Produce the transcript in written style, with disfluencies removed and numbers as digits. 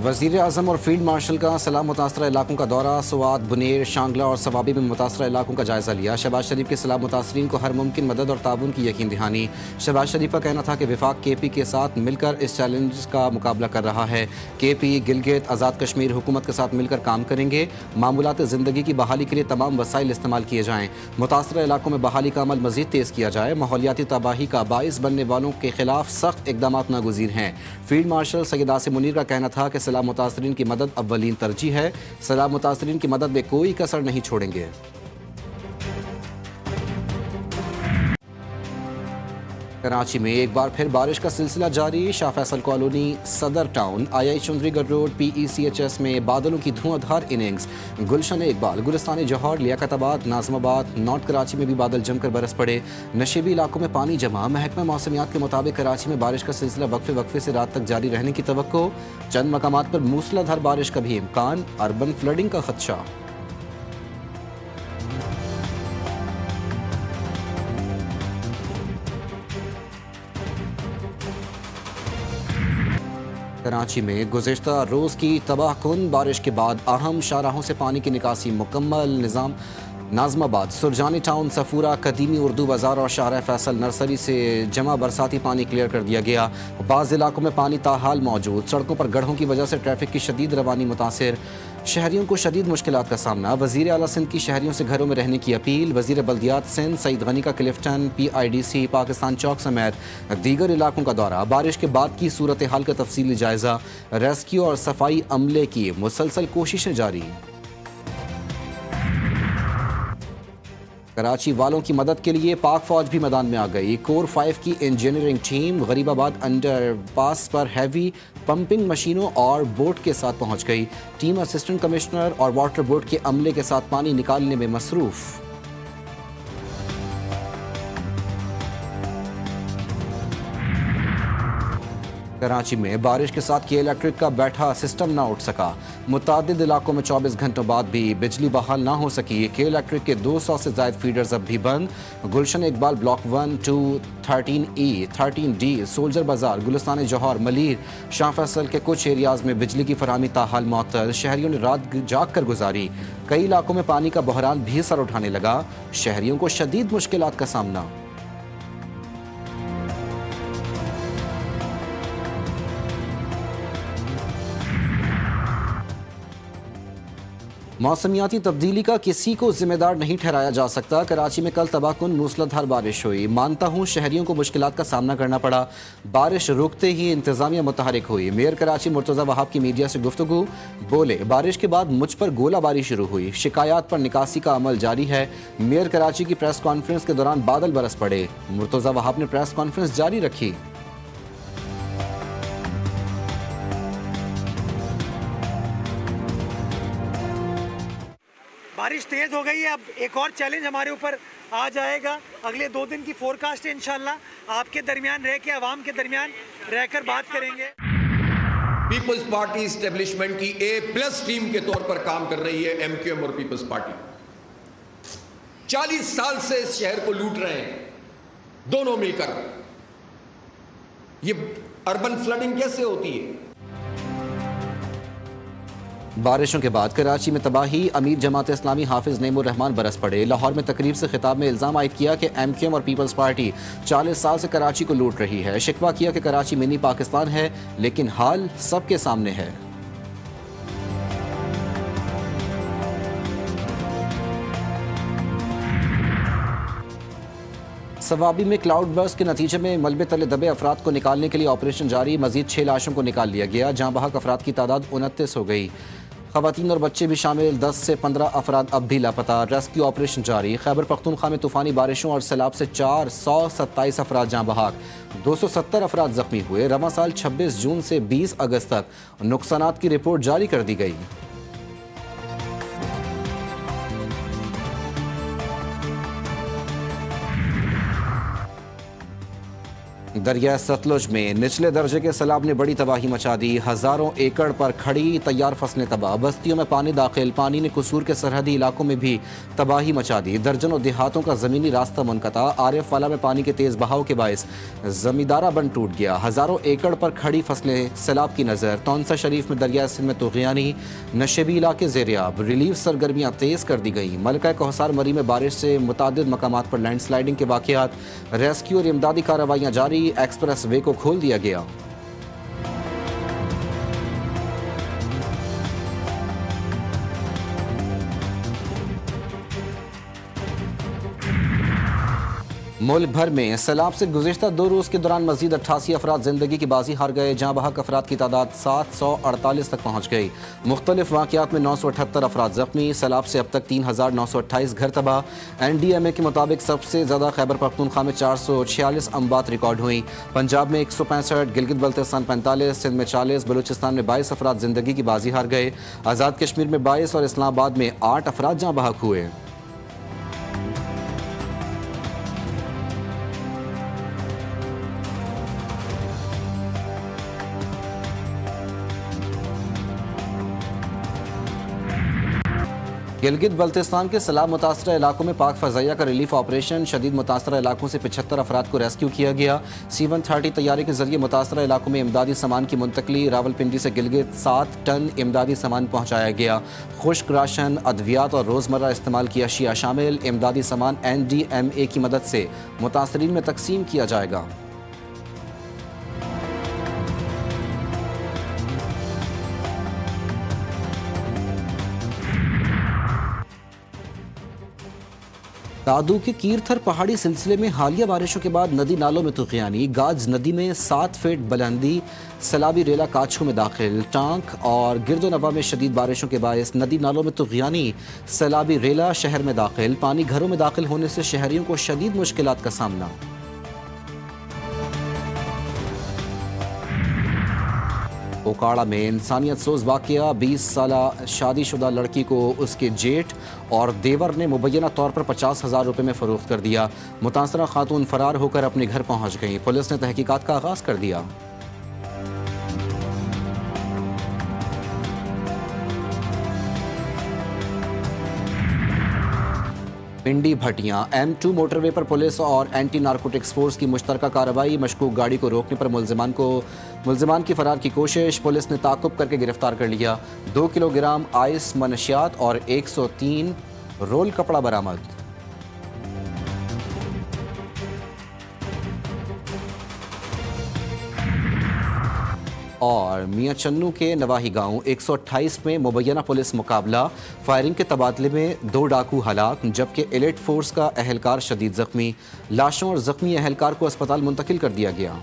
वज़ीर आज़म और field marshal का सैलाब मुतासरा इलाकों का दौरा। स्वात, बुनेर, शांगला और सवाबी में मुतासरा इलाकों का जायज़ा लिया। शहबाज शरीफ के सैलाब मुतासरीन को हर मुमकिन मदद और ताउन की यकीन दहानी। शहबाज शरीफ का कहना था कि विफाक KP के साथ मिलकर इस चैलेंज का मुकाबला कर रहा है। KP, गिलगित, आज़ाद कश्मीर हुकूमत के साथ मिलकर काम करेंगे। मामूलात ज़िंदगी की बहाली के लिए तमाम वसाइल इस्तेमाल किए जाएँ। मुतासरा इलाकों में बहाली का अमल मज़ीद तेज़ किया जाए। माहौलियाती तबाही का बाइस बनने वालों के खिलाफ सख्त इकदाम नागुज़ीर हैं। फील्ड मार्शल सैयद आसिम मुनीर का कहना था कि सैलाब मुतासरीन की मदद अव्वलीन तरजीह है। सैलाब मुतासरीन की मदद में कोई कसर नहीं छोड़ेंगे। कराची में एक बार फिर बारिश का सिलसिला जारी। शाह फैसल कॉलोनी, सदर town, II Chundrigarh road, PECHS में बादलों की धुआंधार इनिंग्स। गुलशन इकबाल, गुलिस्तान जौहर, लियाकताबाद, नाजमाबाद, नॉर्थ कराची में भी बादल जमकर बरस पड़े। नशीबी इलाकों में पानी जमा। महकमा मौसमियात के मुताबिक कराची में बारिश का सिलसिला वक्फे वक्फे से रात तक जारी रहने की तवक्को। चंद मकामात पर मूसलाधार बारिश का भी इम्कान। अर्बन फ्लडिंग का खदशा। कराची में गुज़िश्ता रोज़ की तबाहकुन बारिश के बाद अहम शाहराहों से पानी की निकासी मुकम्मल। निज़ाम नाजमाबाद, सुरजानी टाउन, सफूरा, कदीमी उर्दू बाज़ार और शाहरा फैसल नर्सरी से जमा बरसाती पानी क्लियर कर दिया गया। बाज़ इलाकों में पानी ताहाल मौजूद। सड़कों पर गड्ढों की वजह से ट्रैफिक की शदीद रवानी मुतासिर। शहरियों को शदीद मुश्किलात का सामना। वज़ीर आला सिंध की शहरियों से घरों में रहने की अपील। वज़ीर बल्दियात सिंध सईद गनी का क्लिफ्टन, PIDC, पाकिस्तान चौक समेत दीगर इलाकों का दौरा। बारिश के बाद की सूरत हाल का तफसीली जायज़ा। रेस्क्यू और सफाई अमले की मुसलसल कोशिशें जारी। कराची वालों की मदद के लिए पाक फौज भी मैदान में आ गई। कोर 5 की इंजीनियरिंग टीम गरीबाबाद अंडरपास पर हैवी पंपिंग मशीनों और बोट के साथ पहुंच गई। टीम असिस्टेंट कमिश्नर और वाटर बोर्ड के अमले के साथ पानी निकालने में मसरूफ। कराची में बारिश के साथ के इलेक्ट्रिक का बैठा सिस्टम ना उठ सका। मुतादिद इलाकों में 24 घंटों बाद भी बिजली बहाल ना हो सकी। के इलेक्ट्रिक के 200 से ज़ायद फीडर्स अब भी बंद। गुलशन Iqbal block 1, 2, 13E, 13D, soldier बाजार, गुलिस्तान जौहर, मलीर, शाह फैसल के कुछ एरियाज में बिजली की फरहमी ताहाल मअतल। शहरियों ने रात जाग कर गुजारी। कई इलाकों में पानी का बहरान भी सर उठाने लगा। शहरियों को शदीद मुश्किलात का सामना। मौसमियाती तब्दीली का किसी को जिम्मेदार नहीं ठहराया जा सकता। कराची में कल तबाहकुन मूसलाधार बारिश हुई। मानता हूँ शहरियों को मुश्किलात का सामना करना पड़ा। बारिश रुकते ही इंतजामिया मुतहरिक हुई। मेयर कराची मुर्तज़ा वहाब की मीडिया से गुफ्तगू। बोले, बारिश के बाद मुझ पर गोलाबारी शुरू हुई। शिकायत पर निकासी का अमल जारी है। मेयर कराची की प्रेस कॉन्फ्रेंस के दौरान बादल बरस पड़े। मुर्तज़ा वहाब ने प्रेस कॉन्फ्रेंस जारी रखी। बारिश तेज़ हो गई है। अब एक और चैलेंज हमारे ऊपर आ जाएगा। अगले 2 दिन की फोरकास्ट है। इंशाल्लाह आपके दरमियान रह के, आवाम के दरमियान रहकर बात करेंगे। पीपल्स पार्टी इस्टेब्लिशमेंट की A+ टीम के तौर पर काम कर रही है MQM और पीपल्स पार्टी। 40 साल से इस शहर को लूट रहे हैं दोनों मिलकर। ये अर्बन फ्लडिंग कैसे होती है? बारिशों के बाद कराची में तबाही। अमीर जमात इस्लामी हाफिज नेमुर रहमान बरस पड़े। लाहौर में तकरीब से खिताब में इल्ज़ाम आयद किया कि MQM और पीपल्स पार्टी 40 साल से कराची को लूट रही है। शिकवा किया कि कराची मिनी पाकिस्तान है, लेकिन हाल सबके सामने है। सवाबी में क्लाउड बर्स्ट के नतीजे में मलबे तले दबे अफराद को निकालने के लिए ऑपरेशन जारी। मजीद 6 लाशों को निकाल लिया गया। जहां बहक अफराद की तादाद 29 हो गई। खवातीन और बच्चे भी शामिल। 10 से 15 अफराद अब भी लापता। रेस्क्यू ऑपरेशन जारी। खैबर पख्तूनख्वा में तूफानी बारिशों और सैलाब से 427 अफराद जहां बहक। 270 अफराद जख्मी हुए। रवां साल 26 जून से 20 अगस्त तक नुकसानात की रिपोर्ट जारी कर दी गई। दरिया सतलुज में निचले दर्जे के सैलाब ने बड़ी तबाही मचा दी। हजारों एकड़ पर खड़ी तैयार फसलें तबाह, बस्तियों में पानी दाखिल। पानी ने कसूर के सरहदी इलाकों में भी तबाही मचा दी। दर्जनों देहातों का ज़मीनी रास्ता मुनक़ता। आरिफ वाला में पानी के तेज़ बहाव के बायस ज़मींदारा बंद टूट गया। हजारों एकड़ पर खड़ी फसलें सैलाब की नज़र। तौंसा शरीफ में दरिया सिंध में तुग़यानी, नशेबी इलाके ज़ेरियाब। रिलीफ सरगर्मियाँ तेज़ कर दी गई। मलका कोहसार मरी में बारिश से मुतादिद मकामात पर लैंडस्लाइडिंग के वाक़यात। रेस्क्यू और इमदादी कार्रवाइयाँ जारी। एक्सप्रेस वे को खोल दिया गया। मुल्क भर में सैलाब से गुज़िश्ता 2 रोज़ के दौरान मज़ीद 88 अफराद ज़िंदगी की बाजी हार गए। जहाँ बहक अफराद की तादाद 748 तक पहुँच गई। मुख्तलिफ वाक़यात में 978 अफराद ज़ख्मी। सैलाब से अब तक 3928 घर तबाह। NDMA के मुताबिक सबसे ज़्यादा खैबर पख्तूनख्वा में 446 अम्बात रिकॉर्ड हुई। पंजाब में 165, गिलगित बल्तिस्तान 45, सिंध में 40, बलूचिस्तान में 22 अफराद ज़िंदगी की बाजी हार गए। आज़ाद कश्मीर में 22 और इस्लामाबाद में 8 अफराद जहाँ बहक हुए। गिलगित बल्तिस्तान के सैलाब मुतासरा इलाकों में पाक फ़ज़ाइया का रिलीफ ऑपरेशन। शदीद मुतासरा इलाकों से 75 अफराद को रेस्क्यू किया गया। C-130 तैयारी के जरिए मुतासरा इलाकों में इमदादी सामान की मुंतकली। रावलपिंडी से गिलगित 7 टन इमदादी सामान पहुँचाया गया। खुश्क राशन, अद्वियात और रोज़मर्रा इस्तेमाल की अशिया शामिल। इमदादी सामान NDMA की मदद से मुतासरीन में तकसीम किया जाएगा। दादू के कीरथर पहाड़ी सिलसिले में हालिया बारिशों के बाद नदी नालों में तुग़यानी। गाज नदी में 7 फीट बुलंदी। सैलाबी रेला काछू में दाखिल। टांक और गिरदोनवा में शदीद बारिशों के बायस नदी नालों में तुग़यानी। सैलाबी रेला शहर में दाखिल। पानी घरों में दाखिल होने से शहरियों को शदीद मुश्किलात का सामना। ओकाड़ा में इंसानियत सोज वाक़या। 20 साला शादीशुदा लड़की को उसके जेठ और देवर ने मुबैना तौर पर 50,000 रुपये में फ़रोख्त कर दिया। मुतासरा खातून फरार होकर अपने घर पहुँच गई। पुलिस ने तहकीकात का आगाज़ कर दिया। पिंडी भटियां M2 मोटरवे पर पुलिस और एंटी नारकोटिक्स फोर्स की मुश्तरका कार्रवाई। मशकूक गाड़ी को रोकने पर मुल्जिमान की फरार की कोशिश। पुलिस ने ताक़ुब करके गिरफ्तार कर लिया। 2 किलोग्राम आइस मनशियात और 103 रोल कपड़ा बरामद। और मियां चन्नू के नवाही गांव 128 में मुबैना पुलिस मुकाबला। फायरिंग के तबादले में 2 डाकू हलाक, जबकि एलिट फोर्स का अहलकार शदीद जख्मी। लाशों और जख्मी अहलकार को अस्पताल मुंतकिल कर दिया गया।